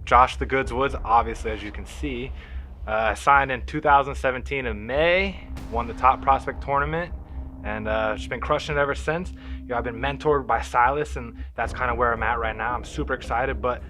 Josh the Goods Woods, obviously, as you can see. I signed in 2017 in May, won the Top Prospect Tournament, and just been crushing it ever since. I've been mentored by Silas, and that's kind of where I'm at right now. I'm super excited, but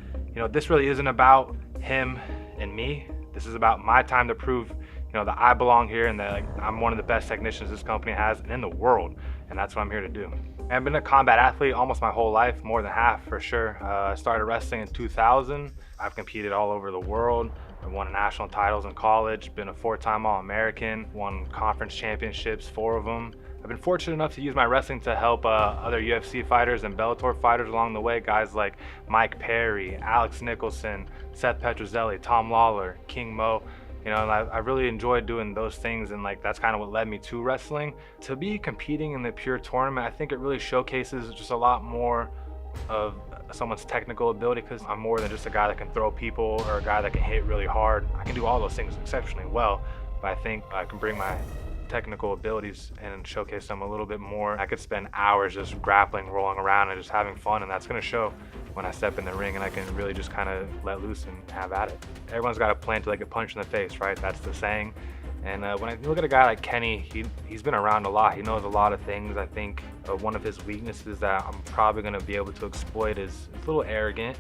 this really isn't about him and me. This is about my time to prove that I belong here and that I'm one of the best technicians this company has and in the world, and that's what I'm here to do. I've been a combat athlete almost my whole life, more than half for sure. I started wrestling in 2000. I've competed all over the world. I won national titles in college, been a 4-time All-American, won conference championships, 4 of them. I've been fortunate enough to use my wrestling to help other UFC fighters and Bellator fighters along the way, guys like Mike Perry, Alex Nicholson, Seth Petrozelli, Tom Lawler, King Mo. And I really enjoyed doing those things, and that's kind of what led me to wrestling. To be competing in the pure tournament, I think it really showcases just a lot more of someone's technical ability, because I'm more than just a guy that can throw people or a guy that can hit really hard. I can do all those things exceptionally well, but I think I can bring my technical abilities and showcase them a little bit more. I could spend hours just grappling, rolling around, and just having fun, and that's going to show when I step in the ring and I can really just kind of let loose and have at it. Everyone's got a plan to get punched in the face, right? That's the saying. And when I look at a guy like Kenny, he's been around a lot. He knows a lot of things. I think one of his weaknesses that I'm probably going to be able to exploit is a little arrogant.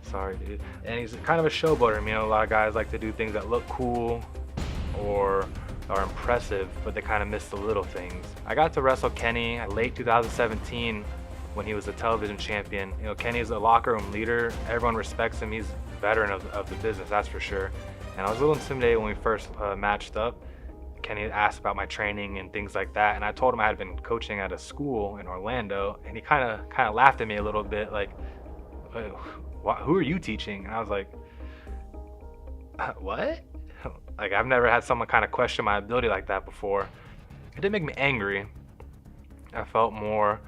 Sorry, dude. And he's kind of a showboater. A lot of guys like to do things that look cool or are impressive, but they kind of miss the little things. I got to wrestle Kenny late 2017 when he was a television champion. Kenny's a locker room leader. Everyone respects him. He's a veteran of the business, that's for sure. And I was a little intimidated when we first matched up. Kenny asked about my training and things like that, and I told him I had been coaching at a school in Orlando, and he kind of laughed at me a little bit, like, who are you teaching? And I was like, what? I've never had someone kind of question my ability like that before. It didn't make me angry. I felt more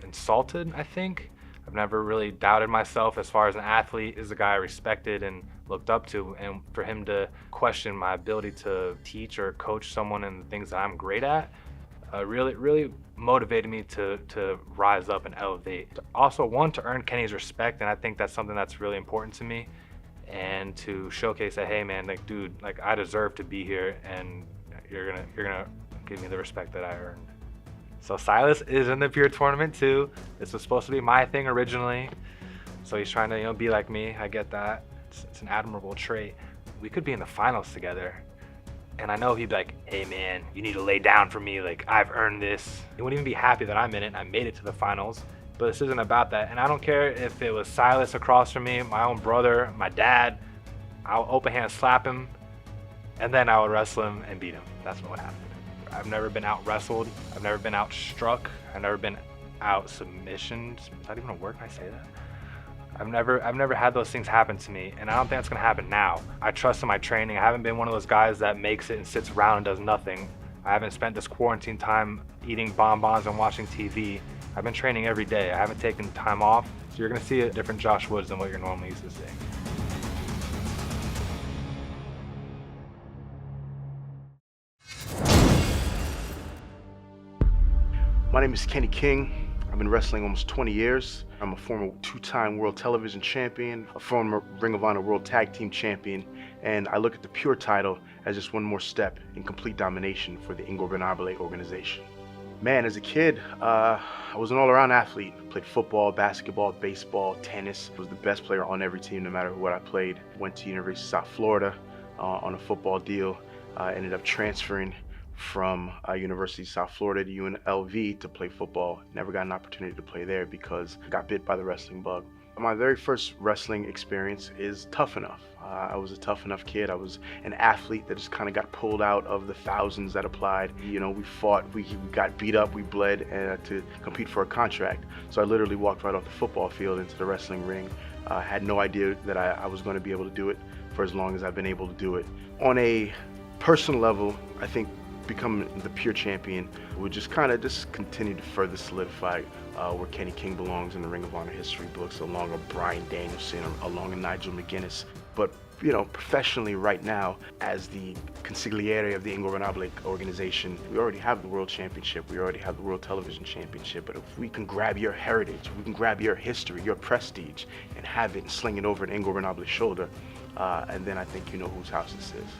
insulted, I think. I've never really doubted myself as far as an athlete. Is a guy I respected and looked up to, and for him to question my ability to teach or coach someone in the things that I'm great at really motivated me to rise up and elevate. Also, one, to earn Kenny's respect, and I think that's something that's really important to me, and to showcase that, hey man, dude, I deserve to be here, and you're gonna give me the respect that I earned. So Silas is in the pure tournament too. This was supposed to be my thing originally, so he's trying to be like me. I get that. It's an admirable trait. We could be in the finals together, and I know he'd be like, hey man, you need to lay down for me, I've earned this. He wouldn't even be happy that I'm in it and I made it to the finals. But this isn't about that, and I don't care if it was Silas across from me, my own brother, my dad. I'll open hand slap him, and then I would wrestle him and beat him. That's what would happen. I've never been out wrestled. I've never been out struck. I've never been out submissioned. Is that even a word when I say that? I've never had those things happen to me, and I don't think that's gonna happen now. I trust in my training. I haven't been one of those guys that makes it and sits around and does nothing. I haven't spent this quarantine time eating bonbons and watching TV. I've been training every day. I haven't taken time off, so you're gonna see a different Josh Woods than what you're normally used to seeing. My name is Kenny King. I've been wrestling almost 20 years. I'm a former 2-time World Television Champion, a former Ring of Honor World Tag Team Champion, and I look at the Pure title as just one more step in complete domination for the Ingobernable organization. Man, as a kid, I was an all-around athlete. Played football, basketball, baseball, tennis. I was the best player on every team, no matter what I played. Went to University of South Florida on a football deal. Ended up transferring from University of South Florida to UNLV to play football. Never got an opportunity to play there because I got bit by the wrestling bug. My very first wrestling experience is Tough Enough. I was a tough enough kid. I was an athlete that just kind of got pulled out of the thousands that applied. We fought, we got beat up, we bled to compete for a contract. So I literally walked right off the football field into the wrestling ring. Had no idea that I was going to be able to do it for as long as I've been able to do it. On a personal level, I think becoming the Pure Champion would just continue to further solidify where Kenny King belongs in the Ring of Honor history books, along with Bryan Danielson, along with Nigel McGuinness. But professionally right now, as the consigliere of the Ingobernable organization, we already have the World Championship, we already have the World Television Championship, but if we can grab your heritage, we can grab your history, your prestige, and have it and sling it over an Ingobernable's shoulder, and then I think you know whose house this is.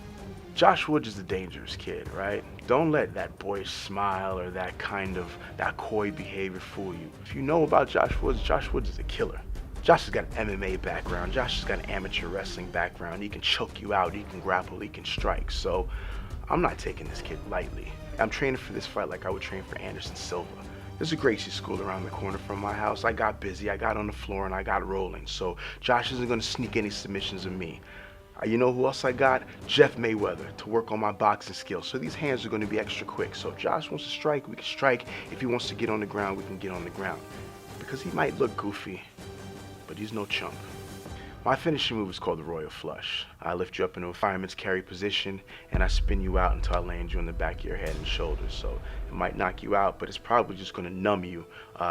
Josh Woods is a dangerous kid, right? Don't let that boyish smile or that coy behavior fool you. If you know about Josh Woods is a killer. Josh has got an MMA background. Josh has got an amateur wrestling background. He can choke you out, he can grapple, he can strike. So I'm not taking this kid lightly. I'm training for this fight like I would train for Anderson Silva. There's a Gracie school around the corner from my house. I got busy, I got on the floor, and I got rolling. So Josh isn't gonna sneak any submissions of me. You know who else I got? Jeff Mayweather to work on my boxing skills. So these hands are gonna be extra quick. So if Josh wants to strike, we can strike. If he wants to get on the ground, we can get on the ground. Because he might look goofy, but he's no chump. My finishing move is called the Royal Flush. I lift you up into a fireman's carry position, and I spin you out until I land you on the back of your head and shoulders. So it might knock you out, but it's probably just gonna numb you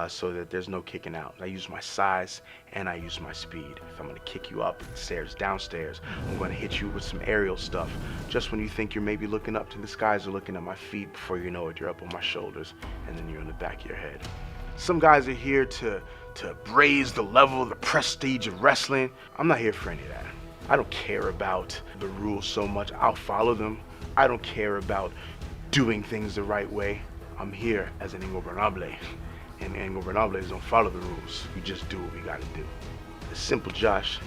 so that there's no kicking out. I use my size and I use my speed. If I'm gonna kick you up stairs, downstairs, I'm gonna hit you with some aerial stuff. Just when you think you're maybe looking up to the skies or looking at my feet, before you know it, you're up on my shoulders, and then you're on the back of your head. Some guys are here to raise the level, the prestige of wrestling. I'm not here for any of that. I don't care about the rules so much. I'll follow them. I don't care about doing things the right way. I'm here as an Ingobernable, and Ingobernables don't follow the rules. We just do what we gotta do. It's simple, Josh.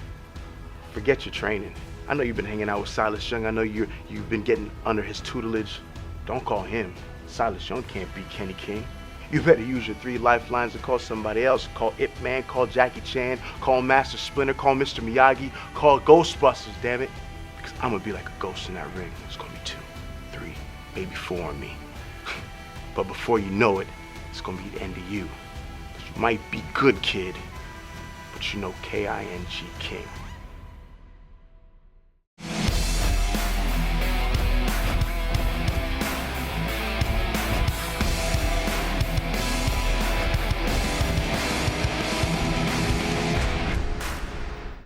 Forget your training. I know you've been hanging out with Silas Young. I know you've been getting under his tutelage. Don't call him. Silas Young can't beat Kenny King. You better use your 3 lifelines and call somebody else. Call Ip Man, call Jackie Chan, call Master Splinter, call Mr. Miyagi, call Ghostbusters, damn it. Because I'm gonna be like a ghost in that ring. It's gonna be 2, 3, maybe 4 on me. But before you know it, it's gonna be the end of you. You might be good, kid, but you know K-I-N-G King.